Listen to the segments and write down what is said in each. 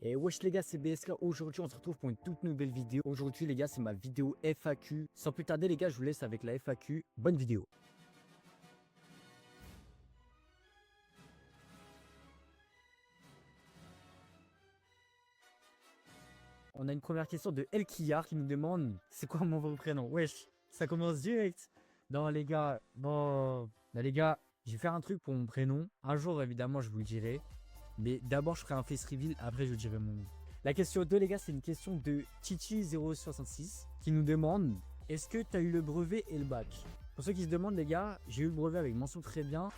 Et wesh les gars, c'est BSK. Aujourd'hui, on se retrouve pour une toute nouvelle vidéo. Aujourd'hui, les gars, c'est ma vidéo FAQ. Sans plus tarder, les gars, je vous laisse avec la FAQ. Bonne vidéo. On a une première question de Elkiyar qui nous demande c'est quoi mon vrai prénom? Wesh, ça commence direct. Non, les gars, bon. Là, les gars, je vais faire un truc pour mon prénom. Un jour, évidemment, je vous le dirai. Mais d'abord, je ferai un face reveal. Après, je vous dirai mon nom. La question 2, les gars, c'est une question de Titi066 qui nous demande est-ce que tu as eu le brevet et le bac? Pour ceux qui se demandent, les gars, j'ai eu le brevet avec mention très bien.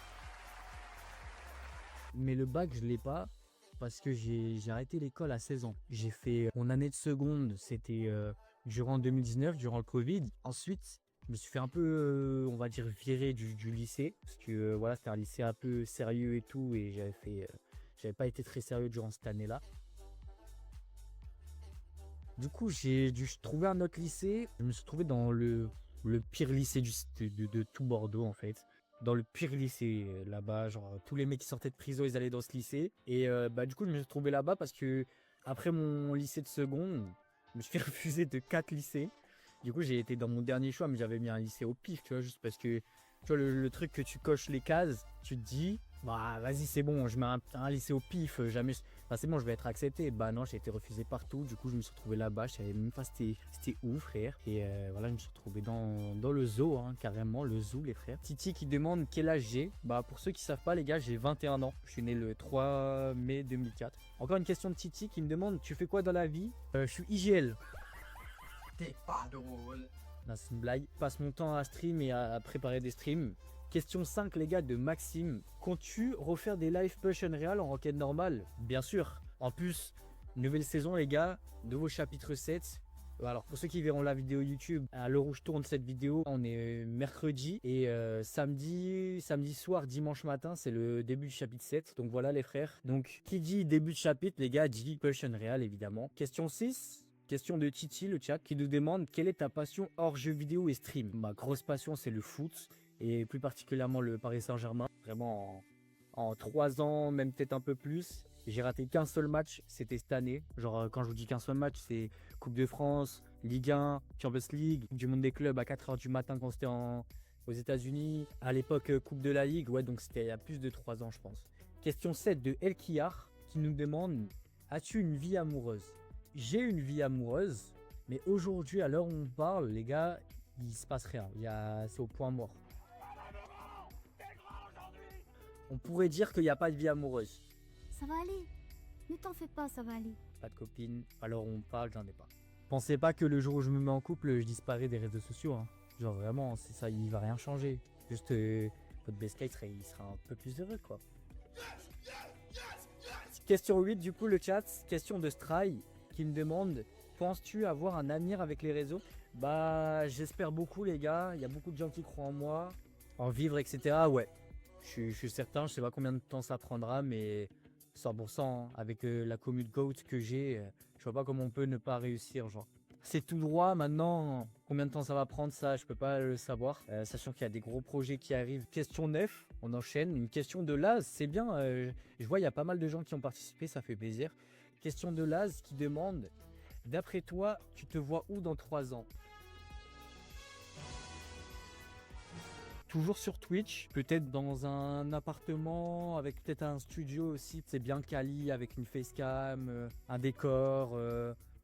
Mais le bac, je ne l'ai pas parce que j'ai arrêté l'école à 16 ans. J'ai fait mon année de seconde, c'était durant 2019, durant le Covid. Ensuite, je me suis fait un peu, on va dire, virer du lycée. Parce que voilà, c'était un lycée un peu sérieux et tout. Et j'avais pas été très sérieux durant cette année-là. Du coup, j'ai dû trouver un autre lycée. Je me suis trouvé dans le pire lycée de tout Bordeaux, en fait. Dans le pire lycée, là-bas. Genre, tous les mecs qui sortaient de prison, ils allaient dans ce lycée. Et du coup, je me suis trouvé là-bas parce que, après mon lycée de seconde, je me suis fait refuser de 4 lycées. Du coup, j'ai été dans mon dernier choix, mais j'avais mis un lycée au pif, tu vois, juste parce que, tu vois, le truc que tu coches les cases, tu te dis, bah vas-y, c'est bon, je mets un lycée au pif, jamais. Enfin, c'est bon, je vais être accepté. Bah non, j'ai été refusé partout. Du coup, je me suis retrouvé là-bas. Je savais même pas c'était où, frère. Et voilà, je me suis retrouvé dans le zoo, hein, carrément, le zoo, les frères. Titi qui demande quel âge j'ai. Bah, pour ceux qui savent pas, les gars, j'ai 21 ans. Je suis né le 3 mai 2004. Encore une question de Titi qui me demande tu fais quoi dans la vie? Je suis IGL. T'es pas drôle. Non, c'est une blague. Je passe mon temps à stream et à préparer des streams. Question 5, les gars, de Maxime. Comptes-tu refaire des live push Unreal en roquette normale? Bien sûr. En plus, nouvelle saison, les gars. Nouveau chapitre 7. Alors, pour ceux qui verront la vidéo YouTube, à l'heure où je tourne cette vidéo, on est mercredi. Et samedi soir, dimanche matin, c'est le début du chapitre 7. Donc voilà, les frères. Donc, qui dit début de chapitre, les gars, dit push Unreal, évidemment. Question 6. Question de Titi, le chat, qui nous demande quelle est ta passion hors jeux vidéo et stream? Ma grosse passion, c'est le foot et plus particulièrement le Paris Saint-Germain. Vraiment, en 3 ans, même peut-être un peu plus, j'ai raté qu'un seul match, c'était cette année. Genre, quand je vous dis qu'un seul match, c'est Coupe de France, Ligue 1, Champions League, Coupe du Monde des clubs à 4h du matin quand c'était aux États-Unis. À l'époque, Coupe de la Ligue, ouais, donc c'était il y a plus de 3 ans, je pense. Question 7 de Elkiyar, qui nous demande as-tu une vie amoureuse? J'ai une vie amoureuse, mais aujourd'hui, à l'heure où on parle, les gars, il se passe rien. C'est au point mort. On pourrait dire qu'il n'y a pas de vie amoureuse. Ça va aller. Ne t'en fais pas, ça va aller. Pas de copine. À l'heure où on parle, j'en ai pas. Pensez pas que le jour où je me mets en couple, je disparais des réseaux sociaux. Hein. Genre vraiment, c'est ça, il va rien changer. Juste, votre BSK, il sera un peu plus heureux, quoi. Question 8, du coup, le chat. Question de Stray qui me demande penses-tu avoir un avenir avec les réseaux? Bah, j'espère beaucoup, les gars. Il y a beaucoup de gens qui croient en moi, en vivre, etc. Ouais, je suis certain. Je sais pas combien de temps ça prendra, mais 100%, hein, avec la commute GOAT que j'ai, je vois pas comment on peut ne pas réussir, genre. C'est tout droit maintenant. Combien de temps ça va prendre, ça, je peux pas le savoir. Sachant qu'il y a des gros projets qui arrivent. Question 9, on enchaîne. Une question de Laz, c'est bien. Je vois, il y a pas mal de gens qui ont participé, ça fait plaisir. Question de Laz qui demande d'après toi, tu te vois où dans 3 ans? Toujours sur Twitch, peut-être dans un appartement avec peut-être un studio aussi, c'est bien quali avec une facecam, un décor.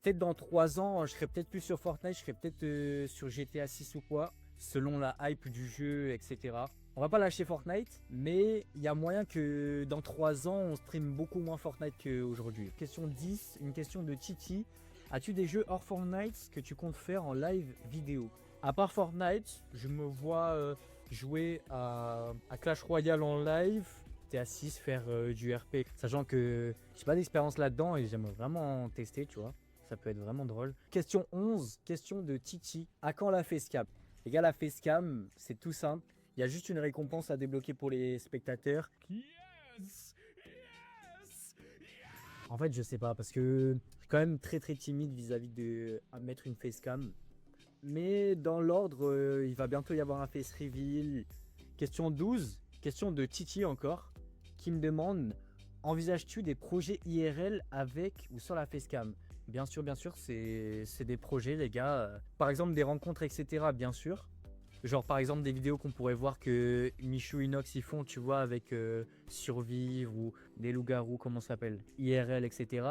Peut-être dans 3 ans, je serai peut-être plus sur Fortnite, je serai peut-être sur GTA 6 ou quoi, selon la hype du jeu, etc. On va pas lâcher Fortnite, mais il y a moyen que dans 3 ans, on stream beaucoup moins Fortnite qu'aujourd'hui. Question 10, une question de Titi. As-tu des jeux hors Fortnite que tu comptes faire en live vidéo? À part Fortnite, je me vois jouer à Clash Royale en live, TA6, faire du RP, sachant que j'ai pas d'expérience là-dedans et j'aimerais vraiment tester, tu vois. Ça peut être vraiment drôle. Question 11, question de Titi. À quand la facecam? Les gars, la facecam, c'est tout simple. Il y a juste une récompense à débloquer pour les spectateurs. Yes! Yes! En fait, je sais pas, parce que je suis quand même très timide vis-à-vis de mettre une facecam. Mais dans l'ordre, il va bientôt y avoir un face reveal. Question 12, question de Titi encore, qui me demande Envisages-tu des projets IRL avec ou sans la facecam? Bien sûr, c'est des projets, les gars. Par exemple, des rencontres, etc. Bien sûr. Genre, par exemple, des vidéos qu'on pourrait voir que Michou Inox ils font, tu vois, avec Survivre ou des loups-garous, comment ça s'appelle, IRL, etc.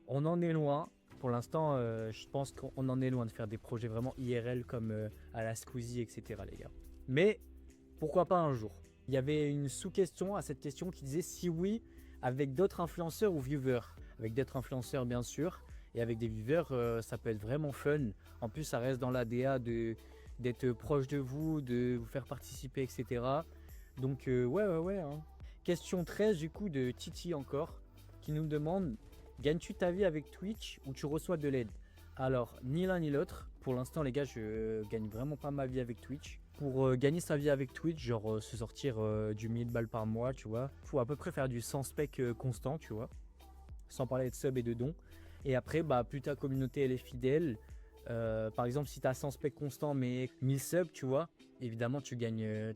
On en est loin. Pour l'instant, je pense qu'on en est loin de faire des projets vraiment IRL comme à la Squeezie, etc. les gars. Mais pourquoi pas un jour? Il y avait une sous-question à cette question qui disait si oui, avec d'autres influenceurs ou viewers. Avec d'autres influenceurs, bien sûr. Et avec des viewers, ça peut être vraiment fun. En plus, ça reste dans l'ADA d'être proche de vous faire participer, etc. Donc, ouais. Hein. Question 13, du coup, de Titi encore, qui nous demande gagnes-tu ta vie avec Twitch ou tu reçois de l'aide? Alors, ni l'un ni l'autre. Pour l'instant, les gars, je gagne vraiment pas ma vie avec Twitch. Pour gagner sa vie avec Twitch, genre se sortir du 1000 balles par mois, tu vois, faut à peu près faire du 100 spec constant, tu vois, sans parler de sub et de dons. Et après, bah, plus ta communauté elle est fidèle, par exemple, si tu as 100 specs constants mais 1000 subs, tu vois, évidemment, tu gagnes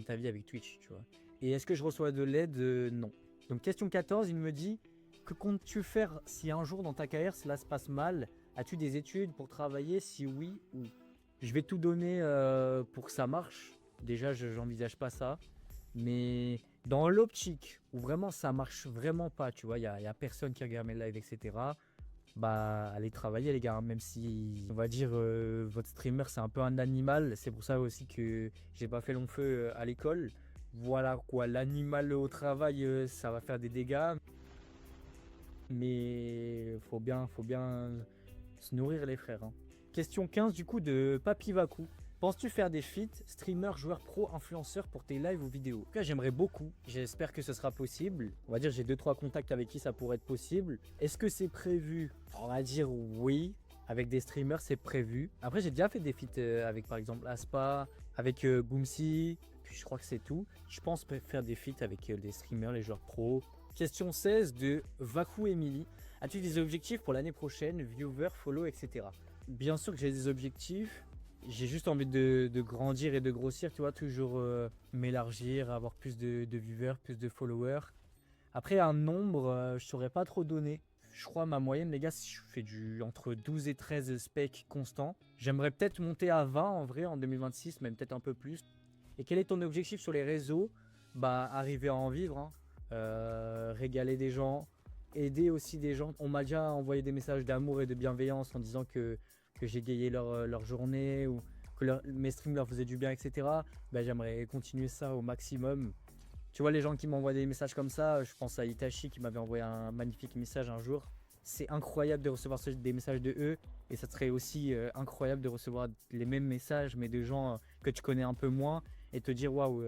ta vie avec Twitch, tu vois. Et est-ce que je reçois de l'aide? Non. Donc, question 14, il me dit que comptes-tu faire si un jour dans ta carrière cela se passe mal? As-tu des études pour travailler? Si oui, où? Je vais tout donner pour que ça marche. Déjà, je n'envisage pas ça. Mais dans l'optique où vraiment ça marche vraiment pas, tu vois, il y a personne qui regarde mes lives, etc. Bah, allez travailler, les gars. Même si, on va dire, votre streamer, c'est un peu un animal. C'est pour ça aussi que j'ai pas fait long feu à l'école. Voilà quoi, l'animal au travail, ça va faire des dégâts. Mais faut bien se nourrir, les frères. Hein. Question 15 du coup de Papy Vaku. Penses-tu faire des feats, streamers, joueurs pro, influenceurs pour tes lives ou vidéos? En tout cas, j'aimerais beaucoup. J'espère que ce sera possible. On va dire j'ai 2-3 contacts avec qui ça pourrait être possible. Est-ce que c'est prévu? On va dire oui. Avec des streamers, c'est prévu. Après, j'ai déjà fait des feats avec par exemple Aspa, avec Boomsy. Puis je crois que c'est tout. Je pense faire des feats avec des streamers, les joueurs pro. Question 16 de Vaku Emily. As-tu des objectifs pour l'année prochaine? Viewer, follow, etc. Bien sûr que j'ai des objectifs. J'ai juste envie de grandir et de grossir, tu vois, toujours m'élargir, avoir plus de viewers, plus de followers. Après, un nombre, je saurais pas trop donner. Je crois ma moyenne, les gars, si je fais entre 12 et 13 specs constants. J'aimerais peut-être monter à 20 en vrai en 2026, même peut-être un peu plus. Et quel est ton objectif sur les réseaux? Bah, arriver à en vivre, hein. Régaler des gens, aider aussi des gens. On m'a déjà envoyé des messages d'amour et de bienveillance en disant que j'ai gayé leur journée ou que mes streams leur faisaient du bien, etc. Ben, j'aimerais continuer ça au maximum. Tu vois, les gens qui m'envoient des messages comme ça, je pense à Itachi qui m'avait envoyé un magnifique message un jour. C'est incroyable de recevoir des messages de eux et ça serait aussi incroyable de recevoir les mêmes messages mais de gens que tu connais un peu moins et te dire waouh,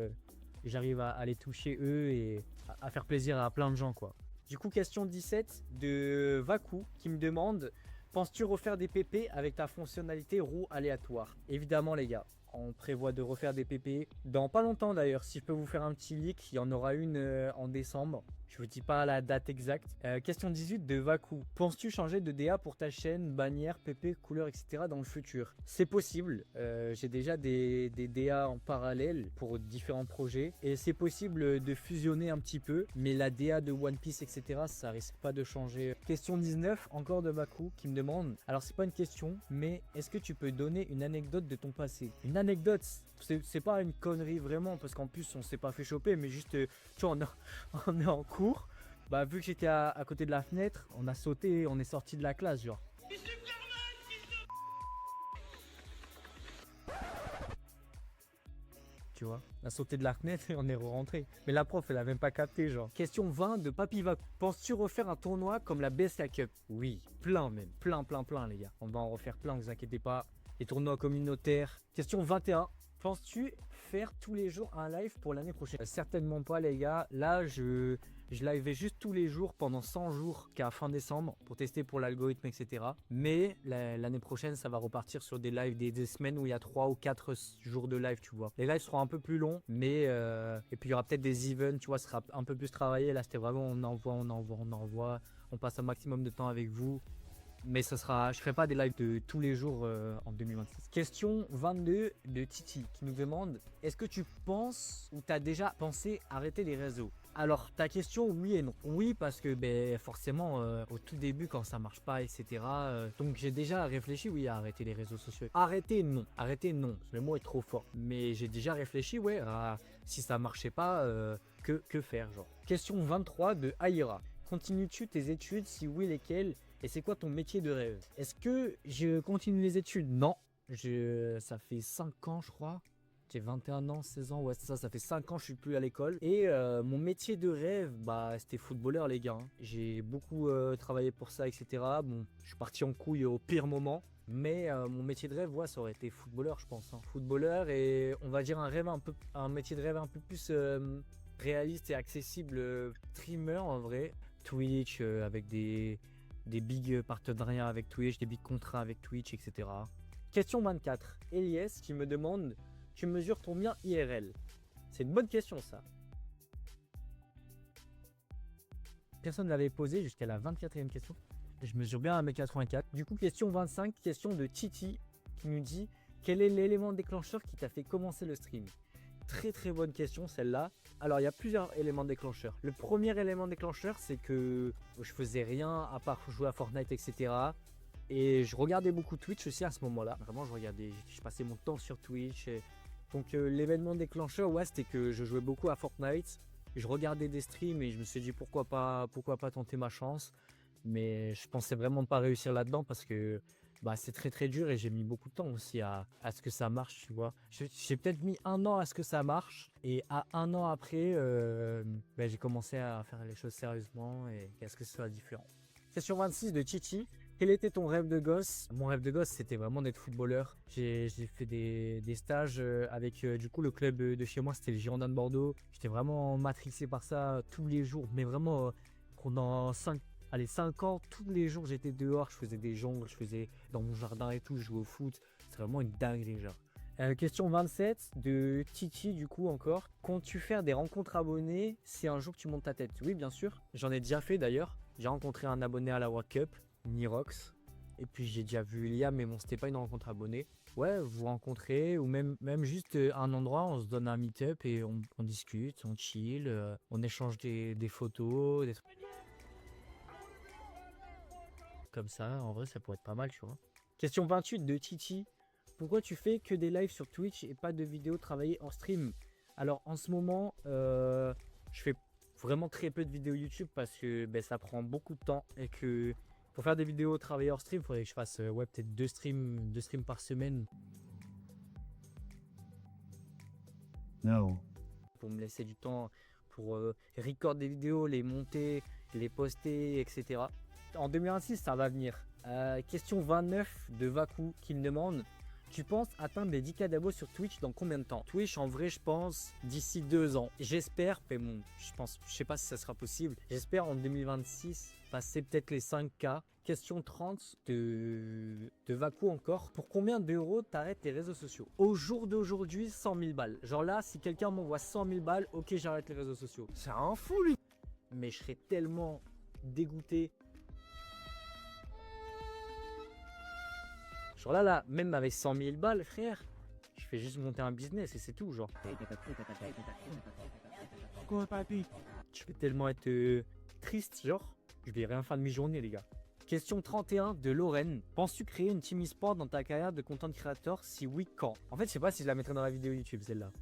j'arrive à les toucher eux et à faire plaisir à plein de gens, quoi. Du coup, question 17 de Vaku qui me demande: penses-tu refaire des PP avec ta fonctionnalité roue aléatoire? Évidemment, les gars, on prévoit de refaire des PP dans pas longtemps d'ailleurs. Si je peux vous faire un petit leak, il y en aura une en décembre. Je vous dis pas la date exacte. Question 18 de Vaku. Penses-tu changer de DA pour ta chaîne, bannière, PP, couleur, etc. dans le futur? C'est possible. J'ai déjà des DA en parallèle pour différents projets. Et c'est possible de fusionner un petit peu. Mais la DA de One Piece, etc. ça risque pas de changer. Question 19, encore de Vaku, qui me demande. Alors c'est pas une question, mais est-ce que tu peux donner une anecdote de ton passé? Une anecdote, c'est pas une connerie vraiment, parce qu'en plus on s'est pas fait choper, mais juste, tu vois, on est en cours. Bah, vu que j'étais à côté de la fenêtre, on a sauté, on est sorti de la classe, genre. Tu vois, on a sauté de la fenêtre et on est rentré. Mais la prof, elle a même pas capté, genre. Question 20 de Papy Vaku. Penses-tu refaire un tournoi comme la BSK Cup? Oui, plein même, plein, les gars. On va en refaire plein, ne vous inquiétez pas. Les tournois communautaires. Question 21. Penses-tu faire tous les jours un live pour l'année prochaine? Certainement pas, les gars. Là, je liveais juste tous les jours pendant 100 jours qu'à fin décembre pour tester pour l'algorithme, etc. Mais l'année prochaine, ça va repartir sur des lives, des semaines où il y a 3 ou 4 jours de live, tu vois. Les lives seront un peu plus longs, mais et puis il y aura peut-être des events, tu vois, ce sera un peu plus travaillé. Là, c'était vraiment on envoie, on passe un maximum de temps avec vous. Mais ça sera, je ferai pas des lives de tous les jours en 2026. Question 22 de Titi qui nous demande: est-ce que tu penses ou tu as déjà pensé arrêter les réseaux? Alors, ta question, oui et non. Oui, parce que ben, forcément, au tout début, quand ça marche pas, etc. Donc, j'ai déjà réfléchi, oui, à arrêter les réseaux sociaux. Arrêter, non. Arrêter, non. Le mot est trop fort. Mais j'ai déjà réfléchi, ouais, à si ça marchait pas, que faire, genre. Question 23 de Aïra. Continues-tu tes études? Si oui, lesquelles? Et c'est quoi ton métier de rêve? Est-ce que je continue les études? Non. Ça fait 5 ans, je crois. J'ai 21 ans, 16 ans, ouais c'est ça, ça fait 5 ans que je suis plus à l'école. Et mon métier de rêve, bah c'était footballeur les gars. Hein. J'ai beaucoup travaillé pour ça, etc. Bon, je suis parti en couille au pire moment. Mais mon métier de rêve, ouais, ça aurait été footballeur, je pense. Hein. Footballeur et on va dire un métier de rêve un peu plus réaliste et accessible. Streamer en vrai. Twitch avec des big partenariats avec Twitch, des big contrats avec Twitch, etc. Question 24. Elias qui me demande: tu mesures combien IRL? C'est une bonne question ça. Personne ne l'avait posé jusqu'à la 24e question. Je mesure bien 1m84. Du coup, question 25, question de Titi qui nous dit: quel est l'élément déclencheur qui t'a fait commencer le stream? Très très bonne question celle-là. Alors il y a plusieurs éléments déclencheurs. Le premier élément déclencheur, c'est que je faisais rien à part jouer à Fortnite, etc. Et je regardais beaucoup Twitch aussi à ce moment-là. Vraiment, je passais mon temps sur Twitch. Donc l'événement déclencheur, ouais, c'était que je jouais beaucoup à Fortnite. Je regardais des streams et je me suis dit pourquoi pas tenter ma chance. Mais je pensais vraiment pas réussir là-dedans parce que bah, c'est très très dur et j'ai mis beaucoup de temps aussi à ce que ça marche, tu vois. J'ai peut-être mis 1 an à ce que ça marche et à 1 an après, bah, j'ai commencé à faire les choses sérieusement et à ce que ce soit différent. Question 26 de Chichi. Quel était ton rêve de gosse? Mon rêve de gosse, c'était vraiment d'être footballeur. J'ai fait des stages avec du coup le club de chez moi, c'était le Girondins de Bordeaux. J'étais vraiment matrixé par ça tous les jours, mais vraiment pendant 5 ans, tous les jours j'étais dehors, je faisais des jongles, je faisais dans mon jardin et tout, je jouais au foot. C'est vraiment une dinguerie, genre. Question 27 de Titi du coup encore. Comptes-tu faire des rencontres abonnés si un jour tu montes ta tête? Oui bien sûr, j'en ai déjà fait d'ailleurs. J'ai rencontré un abonné à la World Cup, Nirox. Et puis j'ai déjà vu Liam, mais bon c'était pas une rencontre abonnée. Ouais, vous rencontrez ou même juste un endroit, on se donne un meet-up et on discute, on chill, on échange des photos, des trucs. Comme ça, en vrai ça pourrait être pas mal, tu vois. Question 28 de Titi. Pourquoi tu fais que des lives sur Twitch et pas de vidéos travaillées en stream? Alors en ce moment, je fais vraiment très peu de vidéos YouTube parce que ben, ça prend beaucoup de temps et que pour faire des vidéos travaillées hors stream, il faudrait que je fasse ouais, peut-être 2 streams par semaine. No. Pour me laisser du temps pour record des vidéos, les monter, les poster, etc. En 2026, ça va venir. Question 29 de Vaku qui me demande: tu penses atteindre les 10K d'abos sur Twitch dans combien de temps? Twitch, en vrai, je pense d'ici 2 ans. J'espère, mais bon, je sais pas si ça sera possible. J'espère en 2026 passer peut-être les 5K. Question 30 de Vaku encore. Pour combien d'euros t'arrêtes les réseaux sociaux? Au jour d'aujourd'hui, 100 000 balles. Genre là, si quelqu'un m'envoie 100 000 balles, ok, j'arrête les réseaux sociaux. C'est un fou lui. Mais je serais tellement dégoûté. Genre là, même avec 100 000 balles, frère, je fais juste monter un business et c'est tout, genre. Quoi, papy? Je vais tellement être triste, genre. Je vais rien faire de mes journées, les gars. Question 31 de Lorraine. Penses-tu créer une team e-sport dans ta carrière de content creator? Si oui, quand? En fait, je sais pas si je la mettrai dans la vidéo YouTube, celle-là.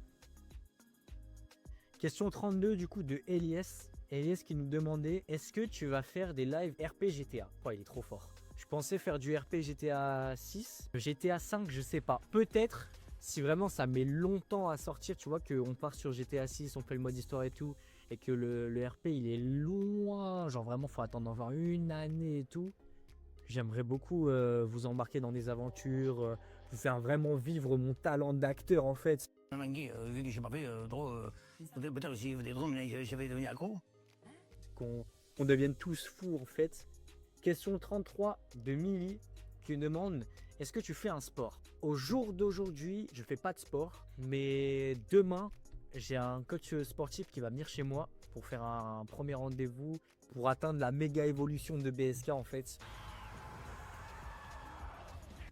Question 32 du coup de Elias. Elias qui nous demandait: est-ce que tu vas faire des lives RP GTA? Oh, il est trop fort. Je pensais faire du RP GTA 6. GTA 5, je sais pas. Peut-être, si vraiment ça met longtemps à sortir, tu vois, qu'on part sur GTA 6, on fait le mode histoire et tout, et que le RP il est loin, genre vraiment faut attendre genre 1 année et tout. J'aimerais beaucoup vous embarquer dans des aventures, vous faire vraiment vivre mon talent d'acteur en fait. Vu que j'ai pas fait trop. Peut-être aussi des drones, j'avais devenu accro. Qu'on devienne tous fous en fait. Question 33 de Milly qui me demande: est-ce que tu fais un sport? Au jour d'aujourd'hui, je fais pas de sport, mais demain, j'ai un coach sportif qui va venir chez moi pour faire un premier rendez-vous pour atteindre la méga évolution de BSK en fait.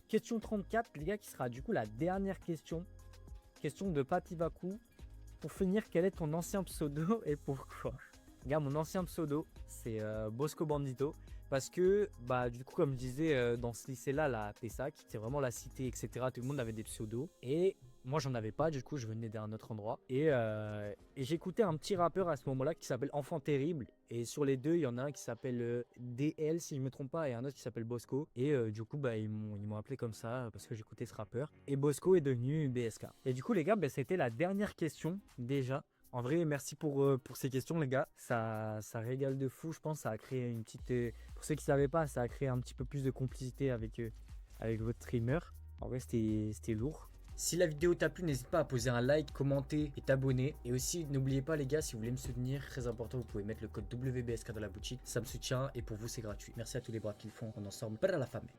Question 34, les gars, qui sera du coup la dernière question. Question de Pativaku. Pour finir, quel est ton ancien pseudo et pourquoi? Regarde, mon ancien pseudo, c'est Bosco Bandito. Parce que, bah, du coup, comme je disais, dans ce lycée-là, la Pessac, c'est vraiment la cité, etc. Tout le monde avait des pseudos. Et moi, j'en avais pas. Du coup, je venais d'un autre endroit. Et j'écoutais un petit rappeur à ce moment-là qui s'appelle Enfant Terrible. Et sur les deux, il y en a un qui s'appelle DL, si je me trompe pas, et un autre qui s'appelle Bosco. Et du coup, bah, ils m'ont appelé comme ça parce que j'écoutais ce rappeur. Et Bosco est devenu BSK. Et du coup, les gars, bah, c'était la dernière question déjà. En vrai, merci pour ces questions, les gars. Ça régale de fou, je pense. Ça a créé une petite. Pour ceux qui ne savaient pas, ça a créé un petit peu plus de complicité avec votre streamer. En vrai, c'était lourd. Si la vidéo t'a plu, n'hésite pas à poser un like, commenter et t'abonner. Et aussi, n'oubliez pas, les gars, si vous voulez me soutenir, très important, vous pouvez mettre le code WBSK dans la boutique. Ça me soutient et pour vous, c'est gratuit. Merci à tous les bras qui le font. On est ensemble. Para la famille.